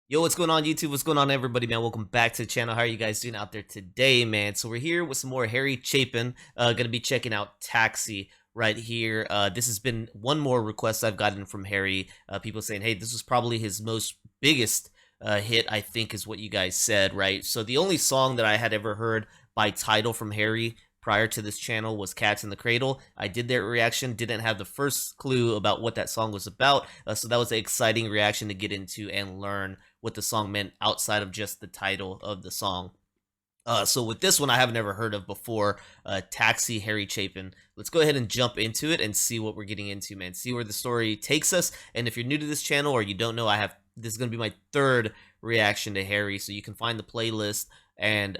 Yo, what's going on YouTube? What's going on everybody, man? Welcome back to the channel. How are you guys doing out there today, man? So we're here with some more Harry Chapin. Gonna be checking out Taxi right here. This has been one more request I've gotten from Harry. People saying, hey, this was probably his most biggest hit, I think is what you guys said, right? So the only song that I had ever heard by title from Harry prior to this channel was Cats in the Cradle. I did their reaction, didn't have the first clue about what that song was about, so that was an exciting reaction to get into and learn what the song meant outside of just the title of the song. So with this one I have never heard of before, Taxi, Harry Chapin. Let's go ahead and jump into it and see what we're getting into, man. See where the story takes us. And if you're new to this channel or you don't know, this is going to be my third reaction to Harry, so you can find the playlist and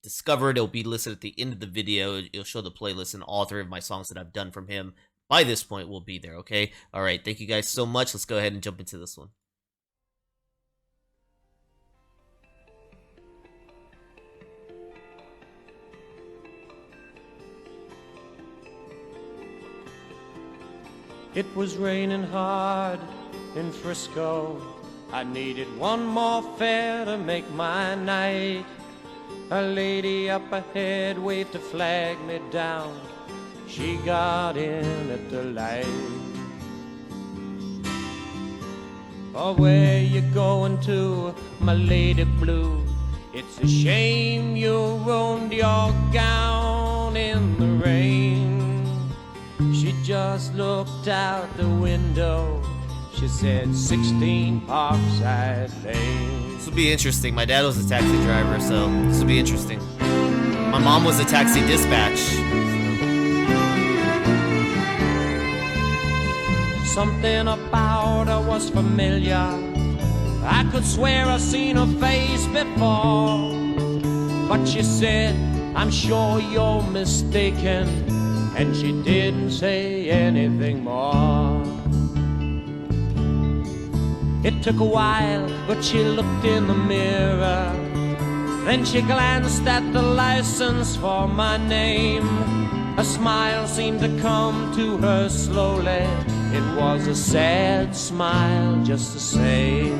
discover it. It'll be listed at the end of the video. It'll show the playlist, and all three of my songs that I've done from him by this point will be there, okay? All right, thank you guys so much. Let's go ahead and jump into this one. It was raining hard in Frisco. I needed one more fare to make my night. A lady up ahead waved to flag me down. She got in at the light. Oh, where you going to, my lady blue? It's a shame you ruined your gown in the rain. She just looked out the window. She said 16 Parkside Lane. This will be interesting. My dad was a taxi driver, so this will be interesting. My mom was a taxi dispatch. Something about her was familiar. I could swear I've seen her face before. But she said, I'm sure you're mistaken. And she didn't say anything more. It took a while, but she looked in the mirror. Then she glanced at the license for my name. A smile seemed to come to her slowly. It was a sad smile just the same.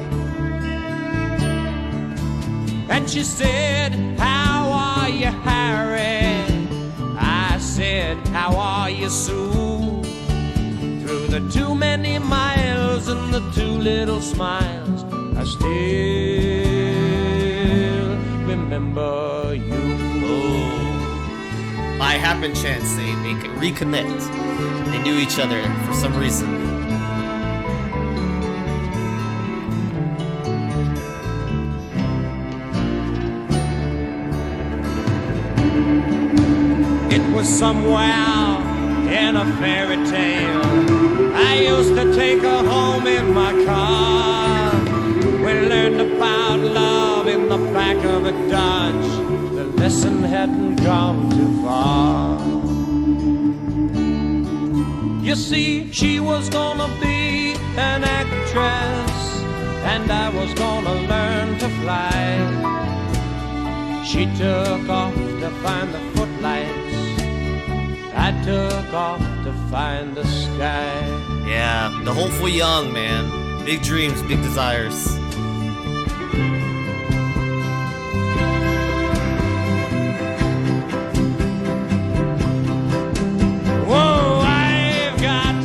And she said, how are you, Harry? I said, how are you, Sue? Through the too many miles and the too little smiles, I still remember you. Oh. By happen chance, they could reconnect. They knew each other for some reason. It was somewhere in a fairy tale. I used to take her home in my car. We learned about love in the back of a Dodge. The lesson hadn't gone too far. You see, she was gonna be an actress, and I was gonna learn to fly. She took off to find the footlights. I took off to find the sky. Yeah, the hopeful young, man. Big dreams, big desires. Whoa, I've got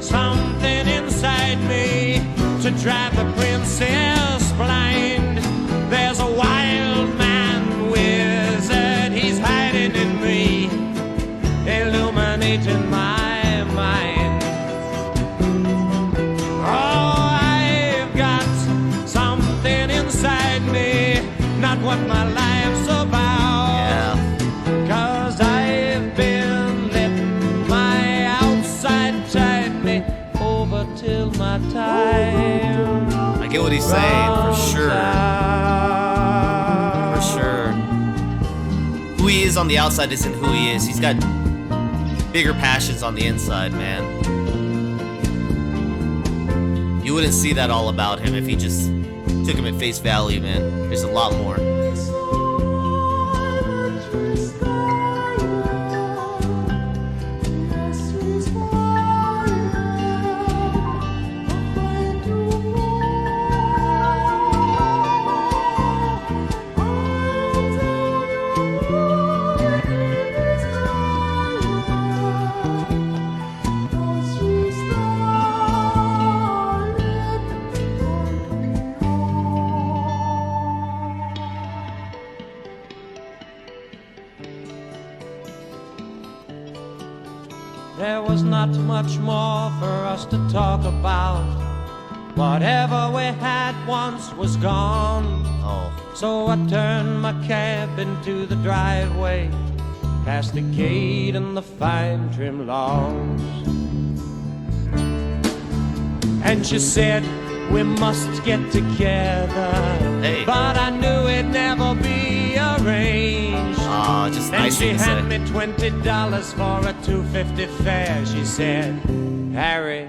something inside me to drive the princess blind. There's a wild man wizard, he's hiding in me, illuminating my mind. Oh, I've got something inside me, not what my life's about. Yeah. 'Cause I've been letting my outside tide me over till my time. I get what he's saying, for sure. For sure. Who he is on the outside isn't who he is. He's got bigger passions on the inside, man. You wouldn't see that all about him if he just took him at face value, man. There's a lot more. there was not much more for us to talk about. Whatever we had once was gone. Oh. So I turned my cab into the driveway, past the gate and the fine trim lawns. And she said, we must get together. Hey. But I knew it'd never be arranged. Just And nice she thing to had say. me $20 for a $2.50 fare. She said, Harry,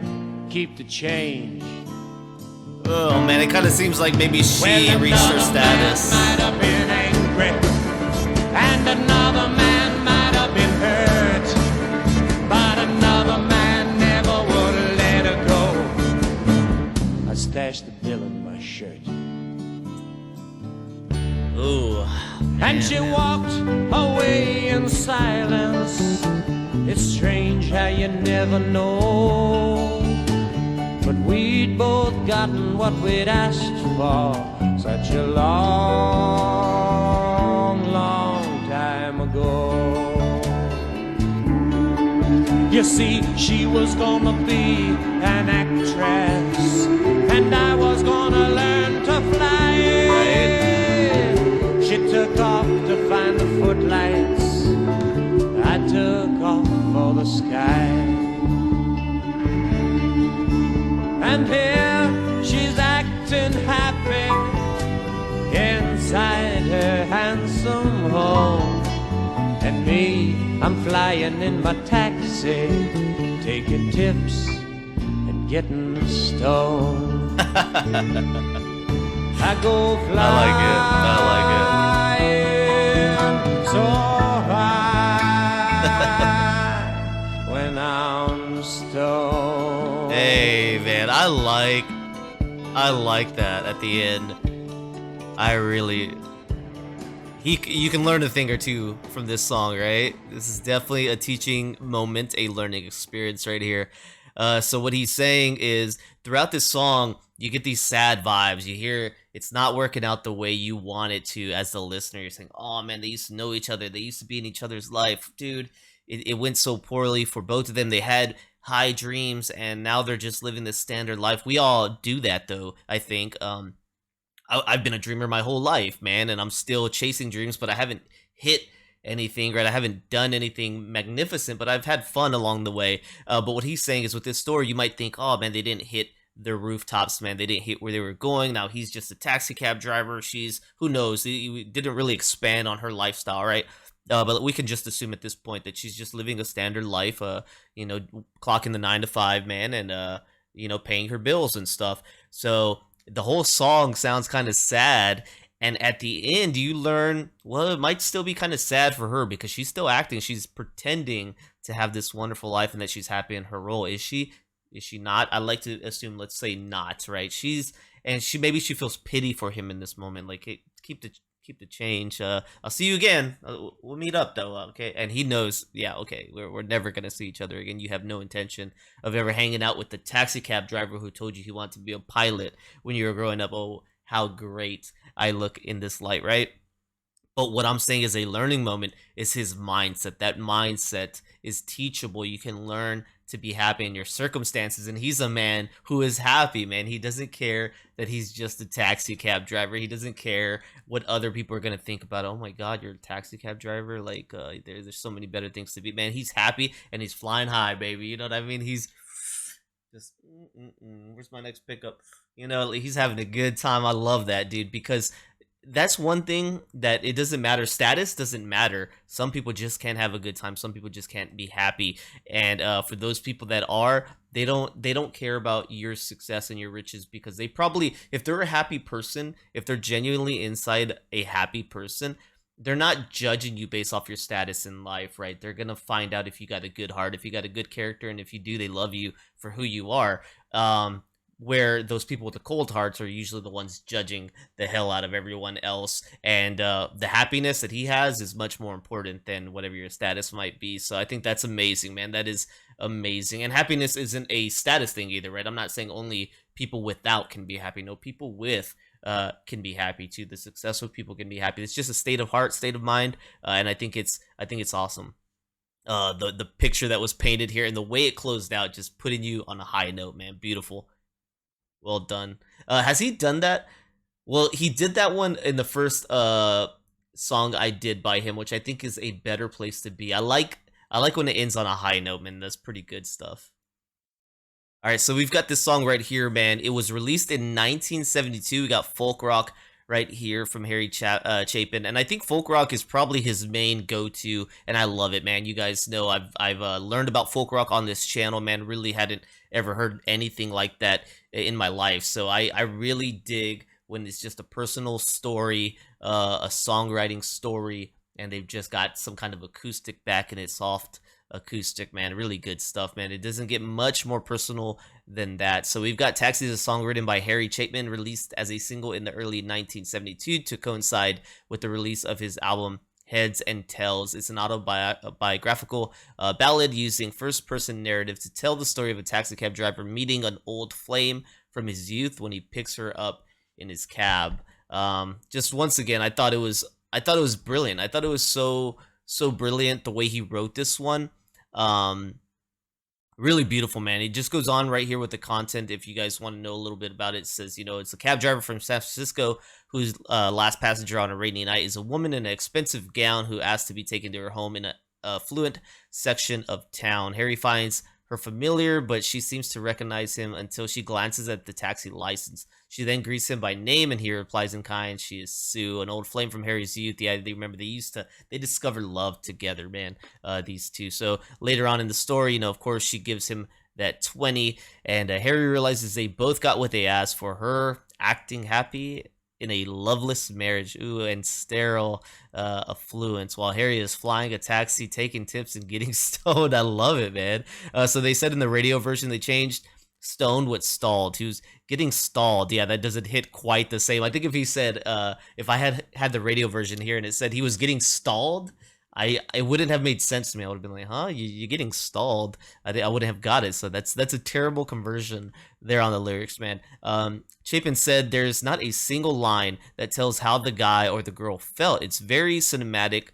keep the change. Oh man, it kind of seems like maybe she Well, reached her another status. man might have been angry, and another man might have been hurt, but another man never would let her go. I stashed the bill in my shirt. Ooh. And she walked away in silence. It's strange how you never know. But we'd both gotten what we'd asked for such a long, long time ago. You see, she was gonna be an actress, and I was gonna learn to fly. She took off to find the footlights. I took off for the sky. And here she's acting happy inside her handsome home. And me, I'm flying in my taxi, taking tips and getting stoned. I go flying so high when I'm stoned. Hey man, I like that at the end. You can learn a thing or two from this song, right? This is definitely a teaching moment, a learning experience right here. So what he's saying is, throughout this song, you get these sad vibes. You hear it's not working out the way you want it to as the listener. You're saying, oh man, they used to know each other. They used to be in each other's life. Dude, it went so poorly for both of them. They had high dreams, and now they're just living this standard life. We all do that, though, I think. I've been a dreamer my whole life, man, and I'm still chasing dreams, but I haven't hit anything, right? I haven't done anything magnificent, but I've had fun along the way. But what he's saying is, with this story, you might think, oh man, they didn't hit their rooftops, man. They didn't hit where they were going. Now he's just a taxi cab driver. She's, who knows? He didn't really expand on her lifestyle, right? But we can just assume at this point that she's just living a standard life, clocking the 9 to 5, man, and paying her bills and stuff. So the whole song sounds kind of sad, and at the end you learn, well, it might still be kind of sad for her because she's still acting. She's pretending to have this wonderful life and that she's happy in her role. Is she not? I like to assume, let's say not, right? Maybe she feels pity for him in this moment, like, hey, keep the change. I'll see you again. We'll meet up though, okay? And he knows, yeah, okay, we're never gonna see each other again. You have no intention of ever hanging out with the taxi cab driver who told you he wanted to be a pilot when you were growing up. Oh, how great I look in this light, right? But what I'm saying is, a learning moment is his mindset. That mindset is teachable. You can learn to be happy in your circumstances, and he's a man who is happy, man. He doesn't care that he's just a taxi cab driver. He doesn't care what other people are going to think about. Oh my god, you're a taxi cab driver, like there's so many better things to be. Man, he's happy and he's flying high, baby. You know what I mean? He's just where's my next pickup? He's having a good time. I love that, dude, because that's one thing that it doesn't matter. Status doesn't matter. Some people just can't have a good time. Some people just can't be happy. And for those people that are, they don't care about your success and your riches, because they probably, if they're a happy person, if they're genuinely inside a happy person, they're not judging you based off your status in life, right? They're gonna find out if you got a good heart, if you got a good character, and if you do, they love you for who you are. Where those people with the cold hearts are usually the ones judging the hell out of everyone else, and the happiness that he has is much more important than whatever your status might be. So I think that's amazing, man. That is amazing. And happiness isn't a status thing either, right? I'm not saying only people without can be happy. No, people with can be happy too. The successful people can be happy. It's just a state of heart, state of mind, and I think it's awesome. The picture that was painted here and the way it closed out, just putting you on a high note, man. Beautiful. Well done. Has he done that? Well, he did that one in the first song I did by him, which I think is a better place to be. I like when it ends on a high note, man. That's pretty good stuff. All right, so we've got this song right here, man. It was released in 1972. We got folk rock right here from Chapin, and I think folk rock is probably his main go-to, and I love it, man. You guys know I've learned about folk rock on this channel, man. Really hadn't ever heard anything like that in my life, so I really dig when it's just a personal story, a songwriting story, and they've just got some kind of acoustic back in it, soft acoustic, man. Really good stuff, man. It doesn't get much more personal than that. So we've got Taxi, a song written by Harry Chapin, released as a single in the early 1972 to coincide with the release of his album Heads and Tails. It's an autobiographical ballad using first-person narrative to tell the story of a taxi cab driver meeting an old flame from his youth when he picks her up in his cab. Just once again, I thought it was brilliant. I thought it was so brilliant the way he wrote this one. Um, Really beautiful, man. It just goes on right here with the content. If you guys want to know a little bit about it, it says, it's a cab driver from San Francisco whose last passenger on a rainy night is a woman in an expensive gown who asks to be taken to her home in a affluent section of town. Harry finds her familiar, but she seems to recognize him until she glances at the taxi license. She then greets him by name, and he replies in kind. She is Sue, an old flame from Harry's youth. Yeah, they remember they discovered love together, man. These two. So later on in the story, of course, she gives him that 20, and Harry realizes they both got what they asked for, her acting happy in a loveless marriage, and sterile affluence, while Harry is flying a taxi, taking tips, and getting stoned. I love it, man. So they said in the radio version they changed stoned with stalled. He was getting stalled. Yeah, that doesn't hit quite the same. I think if he said, if I had the radio version here and it said he was getting stalled, it wouldn't have made sense to me. I would have been like, huh, you're getting stalled. I wouldn't have got it. So that's a terrible conversion there on the lyrics, man. Chapin said there's not a single line that tells how the guy or the girl felt. It's very cinematic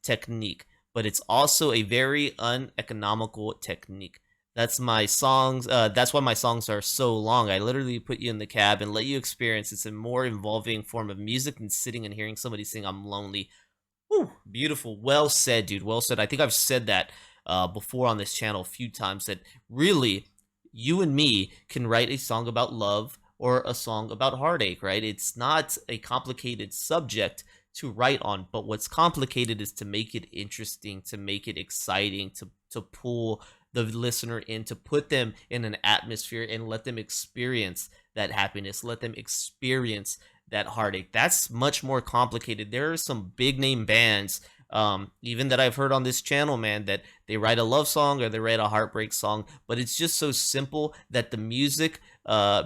technique, but it's also a very uneconomical technique. That's my songs. That's why my songs are so long. I literally put you in the cab and let you experience. It's a more involving form of music than sitting and hearing somebody sing "I'm Lonely." Whew, beautiful. Well said, dude. Well said. I think I've said that before on this channel a few times, that really you and me can write a song about love or a song about heartache, right? It's not a complicated subject to write on, but what's complicated is to make it interesting, to make it exciting, to pull the listener in, to put them in an atmosphere and let them experience that happiness, let them experience that heartache. That's much more complicated. There are some big name bands, even that I've heard on this channel, man, that they write a love song or they write a heartbreak song, but it's just so simple that the music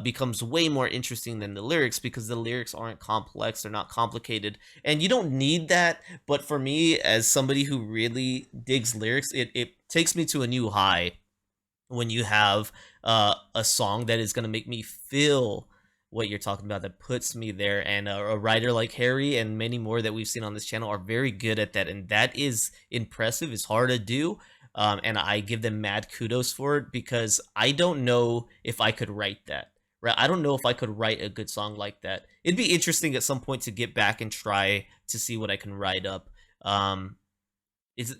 becomes way more interesting than the lyrics, because the lyrics aren't complex, they're not complicated, and you don't need that. But for me, as somebody who really digs lyrics, it takes me to a new high when you have a song that is going to make me feel what you're talking about, that puts me there. And a writer like Harry and many more that we've seen on this channel are very good at that, and that is impressive. It's hard to do, and I give them mad kudos for it, because I don't know if I could write that, right? I don't know if I could write a good song like that. It'd be interesting at some point to get back and try to see what I can write up. It's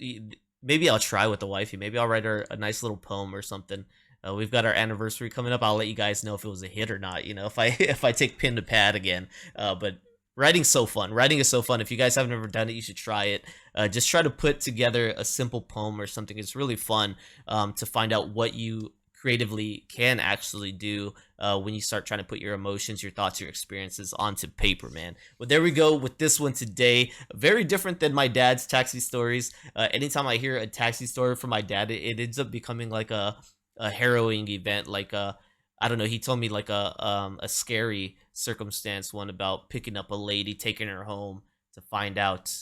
maybe I'll try with the wifey. Maybe I'll write her a nice little poem or something. We've got our anniversary coming up. I'll let you guys know if it was a hit or not. If I take pen to pad again. But writing's so fun. Writing is so fun. If you guys haven't ever done it, you should try it. Just try to put together a simple poem or something. It's really fun to find out what you creatively can actually do when you start trying to put your emotions, your thoughts, your experiences onto paper, man. Well, there we go with this one today. Very different than my dad's taxi stories. Anytime I hear a taxi story from my dad, it ends up becoming like a harrowing event, like I don't know, he told me like a scary circumstance, one about picking up a lady, taking her home to find out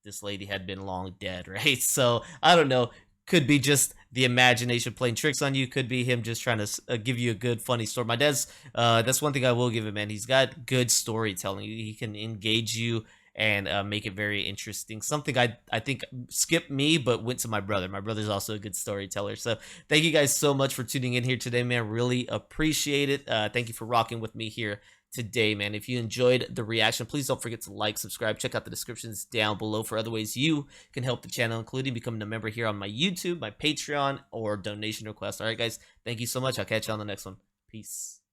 this lady had been long dead, right? So I don't know, could be just the imagination playing tricks on you, could be him just trying to give you a good funny story. My dad's that's one thing I will give him, man. He's got good storytelling. He can engage you and make it very interesting. Something I think skipped me, but went to my brother. My brother's also a good storyteller. So thank you guys so much for tuning in here today, man. Really appreciate it. Thank you for rocking with me here today, man. If you enjoyed the reaction, please don't forget to like, subscribe, check out the descriptions down below for other ways you can help the channel, including becoming a member here on my YouTube, my Patreon, or donation request. All right, guys, thank you so much. I'll catch you on the next one. Peace.